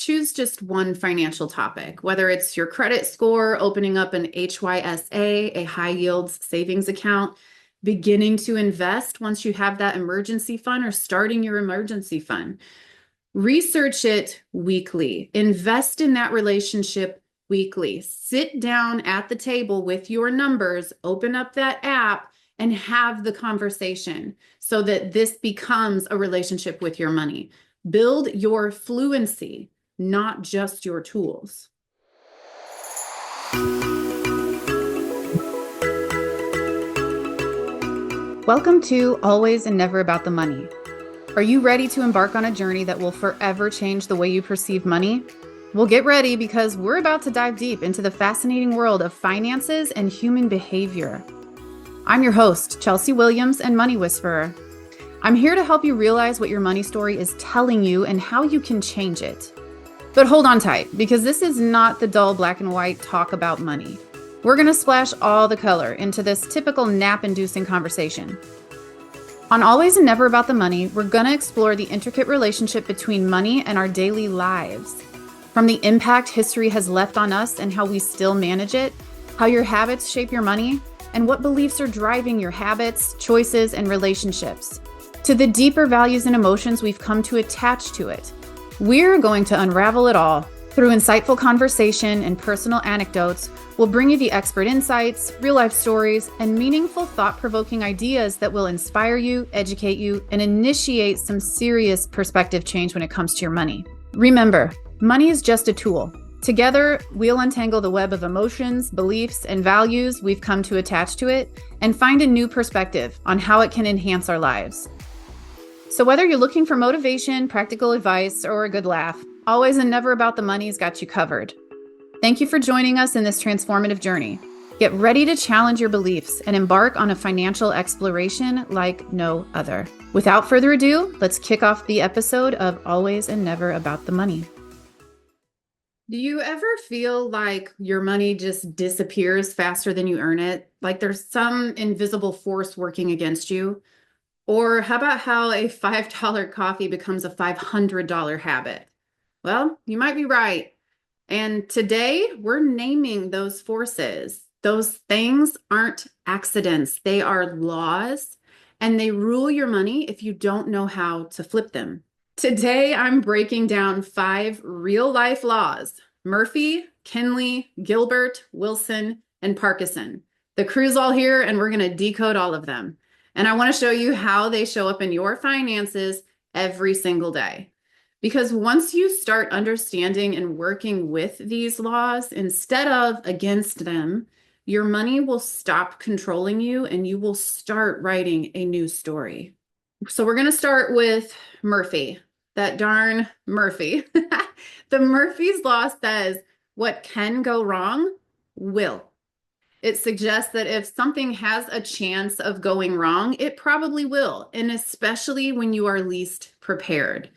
choose just one financial topic, whether it's your credit score, opening up an HYSA, a high yields savings account, beginning to invest once you have that emergency fund, or starting your emergency fund. Research it weekly. Invest in that relationship weekly. Sit down at the table with your numbers, open up that app, and have the conversation so that this becomes a relationship with your money. Build your fluency, not just your tools. Welcome to Always and Never About the Money. Are you ready to embark on a journey that will forever change the way you perceive money? Well, get ready because we're about to dive deep into the fascinating world of finances and human behavior. I'm your host, Chelsea Williams, and Money Whisperer. I'm here to help you realize what your money story is telling you and how you can change it. But hold on tight, because this is not the dull black and white talk about money. We're going to splash all the color into this typical nap-inducing conversation. On Always and Never About the Money, we're going to explore the intricate relationship between money and our daily lives. From the impact history has left on us and how we still manage it, how your habits shape your money, and what beliefs are driving your habits, choices, and relationships, to the deeper values and emotions we've come to attach to it. We're going to unravel it all. Through insightful conversation and personal anecdotes, we'll bring you the expert insights, real-life stories, and meaningful, thought-provoking ideas that will inspire you, educate you, and initiate some serious perspective change when it comes to your money. Remember, money is just a tool. Together, we'll untangle the web of emotions, beliefs, and values we've come to attach to it and find a new perspective on how it can enhance our lives. So whether you're looking for motivation, practical advice, or a good laugh, Always and Never About the Money's got you covered. Thank you for joining us in this transformative journey. Get ready to challenge your beliefs and embark on a financial exploration like no other. Without further ado, let's kick off the episode of Always and Never About the Money. Do you ever feel like your money just disappears faster than you earn it? Like there's some invisible force working against you? Or how about how a $5 coffee becomes a $500 habit? Well, you might be right. And today we're naming those forces. Those things aren't accidents. They are laws, and they rule your money if you don't know how to flip them. Today, I'm breaking down 5 real-life laws: Murphy, Kinley, Gilbert, Wilson, and Parkinson. The crew's all here, and we're going to decode all of them. And I want to show you how they show up in your finances every single day. Because once you start understanding and working with these laws instead of against them, your money will stop controlling you and you will start writing a new story. So we're going to start with Murphy. That darn Murphy. The Murphy's Law says what can go wrong will. It suggests that if something has a chance of going wrong, it probably will, and especially when you are least prepared.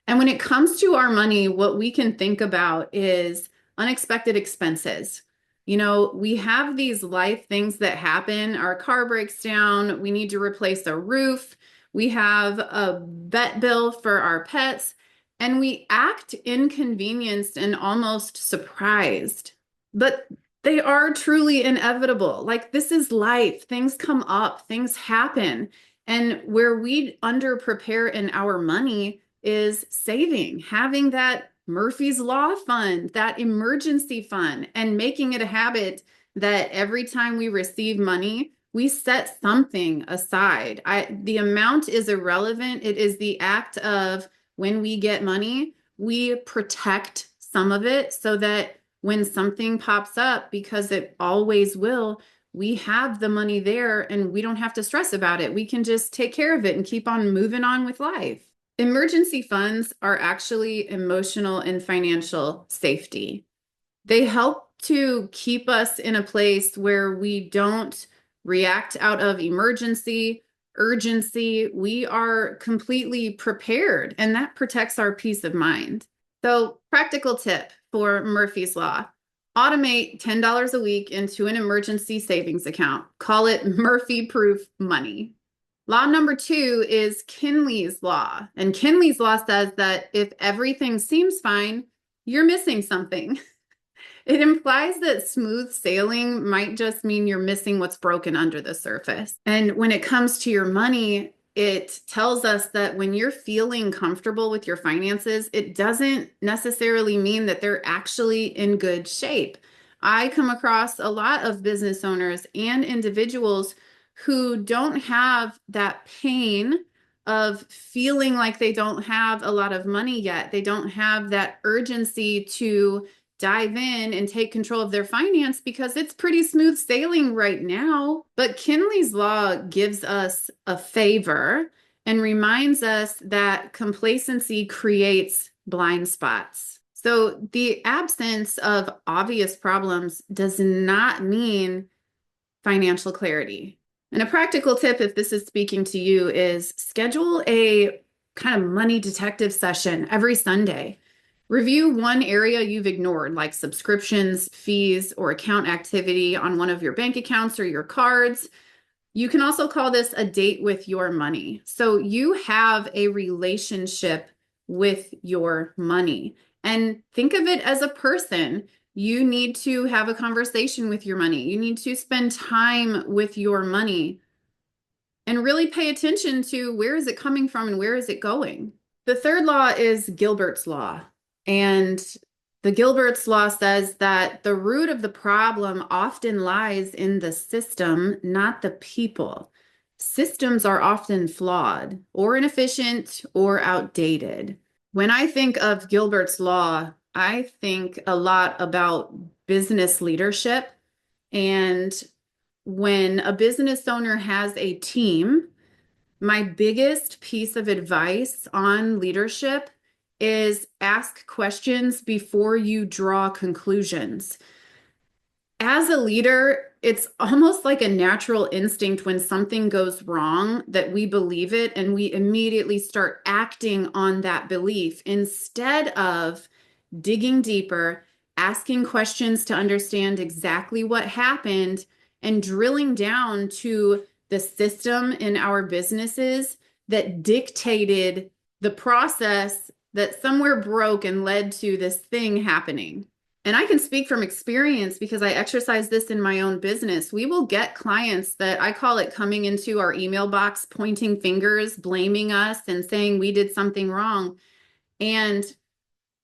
And when it comes to our money, what we can think about is unexpected expenses. You know, we have these life things that happen. Our car breaks down. We need to replace a roof. We have a vet bill for our pets, and we act inconvenienced and almost surprised. But they are truly inevitable. Like, this is life. Things come up, things happen. And where we underprepare in our money is saving, having that Murphy's Law fund, that emergency fund, and making it a habit that every time we receive money, we set something aside. The amount is irrelevant. It is the act of when we get money, we protect some of it so that when something pops up, because it always will, we have the money there and we don't have to stress about it. We can just take care of it and keep on moving on with life. Emergency funds are actually emotional and financial safety. They help to keep us in a place where we don't react out of emergency, urgency. We are completely prepared, and that protects our peace of mind. So, practical tip for Murphy's Law: automate $10 a week into an emergency savings account. Call it Murphy-proof money. Law number 2 is Kinley's Law. And Kinley's Law says that if everything seems fine, you're missing something. It implies that smooth sailing might just mean you're missing what's broken under the surface. And when it comes to your money, it tells us that when you're feeling comfortable with your finances, it doesn't necessarily mean that they're actually in good shape. I come across a lot of business owners and individuals who don't have that pain of feeling like they don't have a lot of money yet. They don't have that urgency to dive in and take control of their finance because it's pretty smooth sailing right now. But Kinley's law gives us a favor and reminds us that complacency creates blind spots. So the absence of obvious problems does not mean financial clarity. And a practical tip, if this is speaking to you, is schedule a kind of money detective session every Sunday. Review one area you've ignored, like subscriptions, fees, or account activity on one of your bank accounts or your cards. You can also call this a date with your money. So you have a relationship with your money. And think of it as a person. You need to have a conversation with your money. You need to spend time with your money and really pay attention to where is it coming from and where is it going. The third law is Gilbert's law. And the Gilbert's law says that the root of the problem often lies in the system, not the people. Systems are often flawed or inefficient or outdated. When I think of Gilbert's law, I think a lot about business leadership. And when a business owner has a team, my biggest piece of advice on leadership is ask questions before you draw conclusions. As a leader, it's almost like a natural instinct when something goes wrong that we believe it and we immediately start acting on that belief instead of digging deeper, asking questions to understand exactly what happened, and drilling down to the system in our businesses that dictated the process that somewhere broke and led to this thing happening. And I can speak from experience because I exercise this in my own business. We will get clients that I call it coming into our email box, pointing fingers, blaming us, and saying we did something wrong. And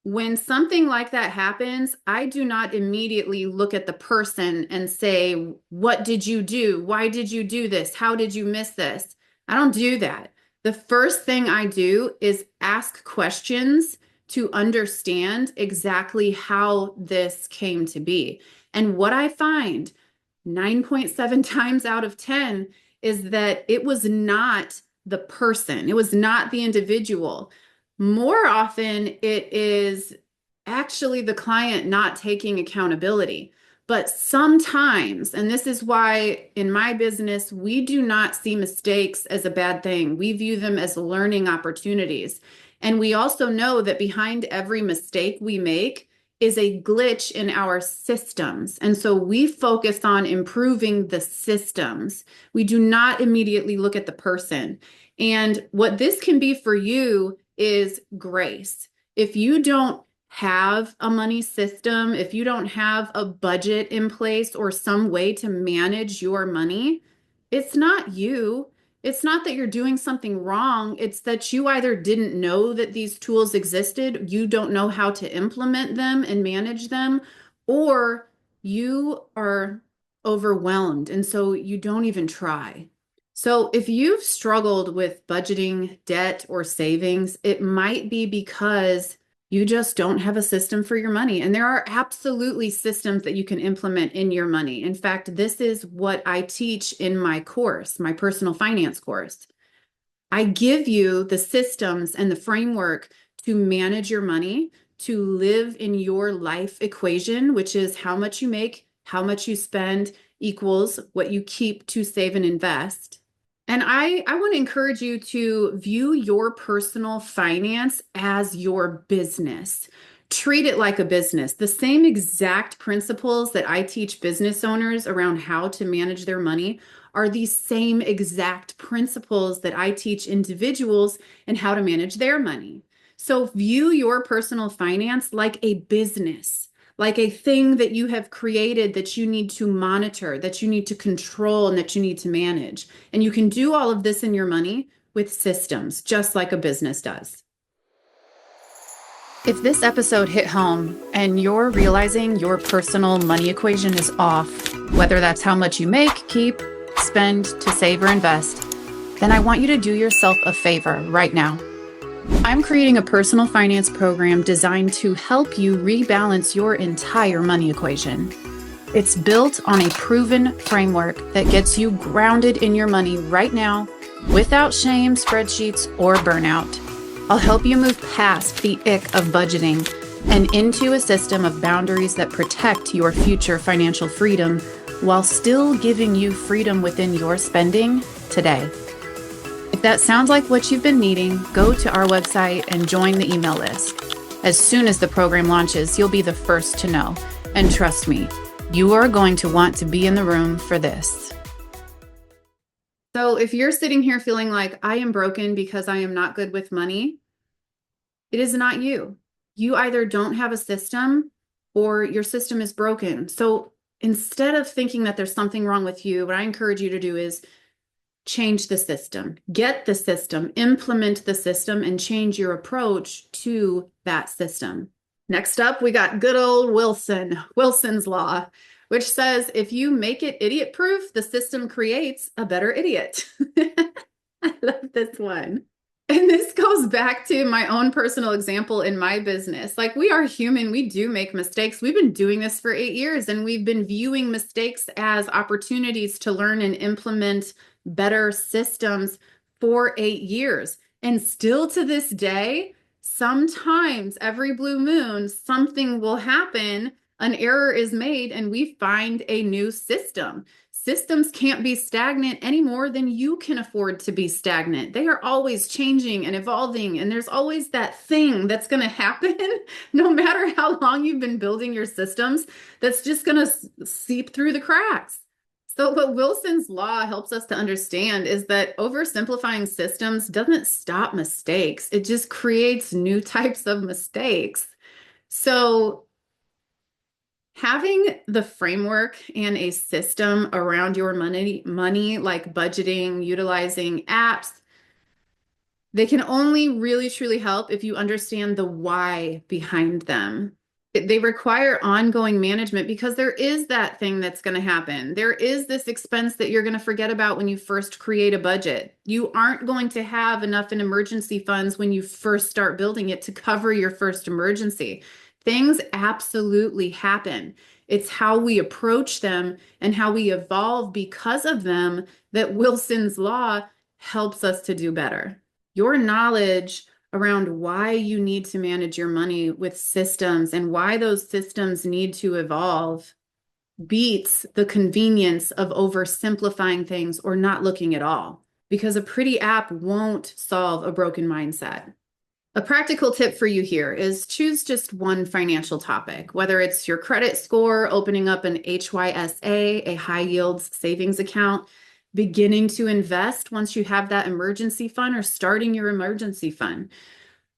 when something like that happens, I do not immediately look at the person and say, what did you do? Why did you do this? How did you miss this? I don't do that. The first thing I do is ask questions to understand exactly how this came to be. And what I find 9.7 times out of 10 is that it was not the person, it was not the individual. More often, it is actually the client not taking accountability. But sometimes, and this is why in my business, we do not see mistakes as a bad thing. We view them as learning opportunities. And we also know that behind every mistake we make is a glitch in our systems. And so we focus on improving the systems. We do not immediately look at the person. And what this can be for you is grace. If you don't have a money system, if you don't have a budget in place or some way to manage your money, it's not you. It's not that you're doing something wrong. It's that you either didn't know that these tools existed, you don't know how to implement them and manage them, or you are overwhelmed and so you don't even try. So if you've struggled with budgeting, debt, or savings, it might be because you just don't have a system for your money. And there are absolutely systems that you can implement in your money. In fact, this is what I teach in my course, my personal finance course. I give you the systems and the framework to manage your money, to live in your life equation, which is how much you make, how much you spend equals what you keep to save and invest. And I want to encourage you to view your personal finance as your business. Treat it like a business. The same exact principles that I teach business owners around how to manage their money are the same exact principles that I teach individuals and how to manage their money. So view your personal finance like a business, like a thing that you have created that you need to monitor, that you need to control, and that you need to manage. And you can do all of this in your money with systems, just like a business does. If this episode hit home and you're realizing your personal money equation is off, whether that's how much you make, keep, spend, to save, or invest, then I want you to do yourself a favor right now. I'm creating a personal finance program designed to help you rebalance your entire money equation. It's built on a proven framework that gets you grounded in your money right now without shame, spreadsheets, or burnout. I'll help you move past the ick of budgeting and into a system of boundaries that protect your future financial freedom while still giving you freedom within your spending today. If that sounds like what you've been needing, go to our website and join the email list. As soon as the program launches, you'll be the first to know. And trust me, you are going to want to be in the room for this. So if you're sitting here feeling like I am broken because I am not good with money, it is not you. You either don't have a system or your system is broken. So instead of thinking that there's something wrong with you, what I encourage you to do is change the system, get the system, implement the system, and change your approach to that system. Next up, we got good old Wilson's Law, which says if you make it idiot-proof, the system creates a better idiot. I love this one. And this goes back to my own personal example in my business. Like, we are human, we do make mistakes. We've been doing this for 8 years, and we've been viewing mistakes as opportunities to learn and implement better systems for 8 years. And still to this day, sometimes every blue moon, something will happen, an error is made, and we find a new system. Systems can't be stagnant any more than you can afford to be stagnant. They are always changing and evolving, and there's always that thing that's going to happen, no matter how long you've been building your systems, that's just going to seep through the cracks. So what Wilson's Law helps us to understand is that oversimplifying systems doesn't stop mistakes. It just creates new types of mistakes. So having the framework and a system around your money, like budgeting, utilizing apps, they can only really truly help if you understand the why behind them. They require ongoing management because there is that thing that's going to happen. There is this expense that you're going to forget about when you first create a budget. You aren't going to have enough in emergency funds when you first start building it to cover your first emergency. Things absolutely happen. It's how we approach them and how we evolve because of them that Wilson's Law helps us to do better. Your knowledge around why you need to manage your money with systems and why those systems need to evolve beats the convenience of oversimplifying things or not looking at all, because a pretty app won't solve a broken mindset. A practical tip for you here is choose just one financial topic, whether it's your credit score, opening up an HYSA, a high yields savings account, beginning to invest once you have that emergency fund, or starting your emergency fund.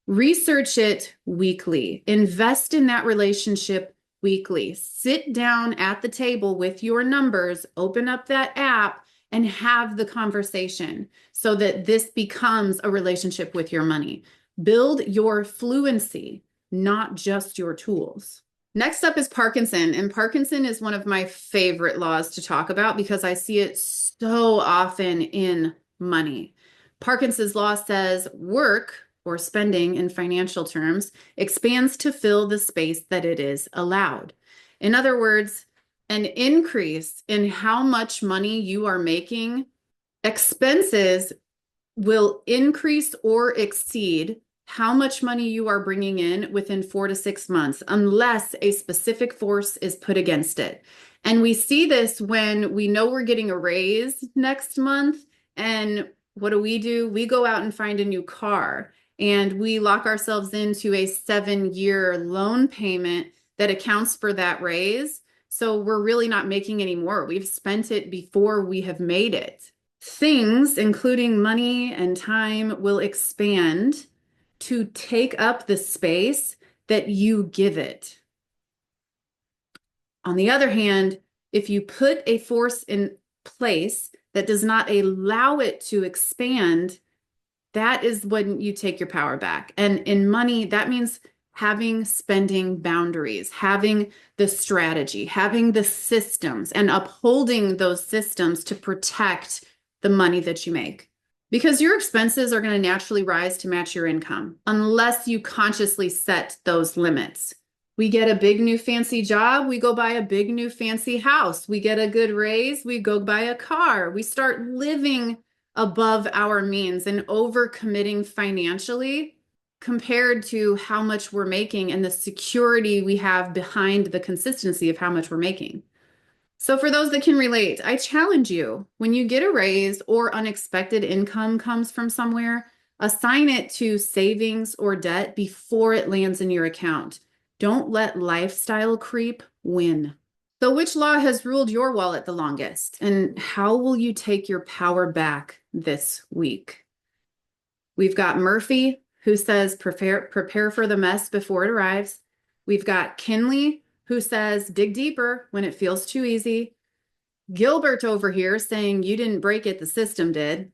Research it weekly. Invest in that relationship weekly. Sit down at the table with your numbers, open up that app, and have the conversation so that this becomes a relationship with your money. Build your fluency, not just your tools. Next up is Parkinson, and Parkinson is one of my favorite laws to talk about because I see it so often in money. Parkinson's law says work, or spending in financial terms, expands to fill the space that it is allowed. In other words, an increase in how much money you are making, expenses will increase or exceed how much money you are bringing in within 4 to 6 months, unless a specific force is put against it. And we see this when we know we're getting a raise next month. And what do? We go out and find a new car, and we lock ourselves into a 7-year loan payment that accounts for that raise. So we're really not making any more. We've spent it before we have made it. Things, including money and time, will expand to take up the space that you give it. On the other hand, if you put a force in place that does not allow it to expand, that is when you take your power back. And in money, that means having spending boundaries, having the strategy, having the systems, and upholding those systems to protect the money that you make. Because your expenses are going to naturally rise to match your income unless you consciously set those limits. We get a big new fancy job, we go buy a big new fancy house. We get a good raise, we go buy a car. We start living above our means and overcommitting financially compared to how much we're making and the security we have behind the consistency of how much we're making. So for those that can relate, I challenge you, when you get a raise or unexpected income comes from somewhere, assign it to savings or debt before it lands in your account. Don't let lifestyle creep win. So which law has ruled your wallet the longest? And how will you take your power back this week? We've got Murphy, who says prepare for the mess before it arrives. We've got Kinley, who says dig deeper when it feels too easy. Gilbert over here saying you didn't break it, the system did.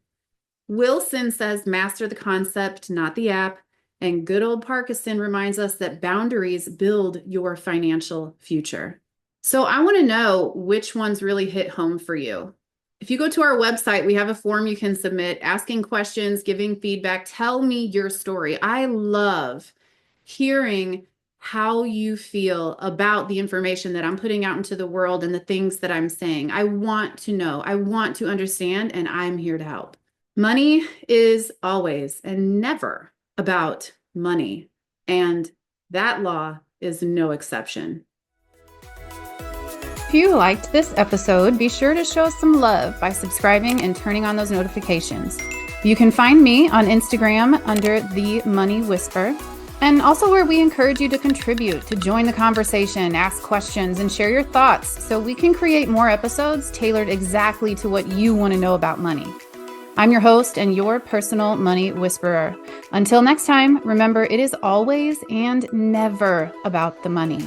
Wilson says master the concept, not the app. And good old Parkinson reminds us that boundaries build your financial future. So I want to know which ones really hit home for you. If you go to our website, we have a form you can submit, asking questions, giving feedback. Tell me your story. I love hearing how you feel about the information that I'm putting out into the world and the things that I'm saying. I want to know, I want to understand, and I'm here to help. Money is always and never about money, and that law is no exception. If you liked this episode, be sure to show us some love by subscribing and turning on those notifications. You can find me on Instagram under The Money Whisper, and also where we encourage you to contribute, to join the conversation, ask questions, and share your thoughts so we can create more episodes tailored exactly to what you want to know about money. I'm your host and your personal money whisperer. Until next time, remember, it is always and never about the money.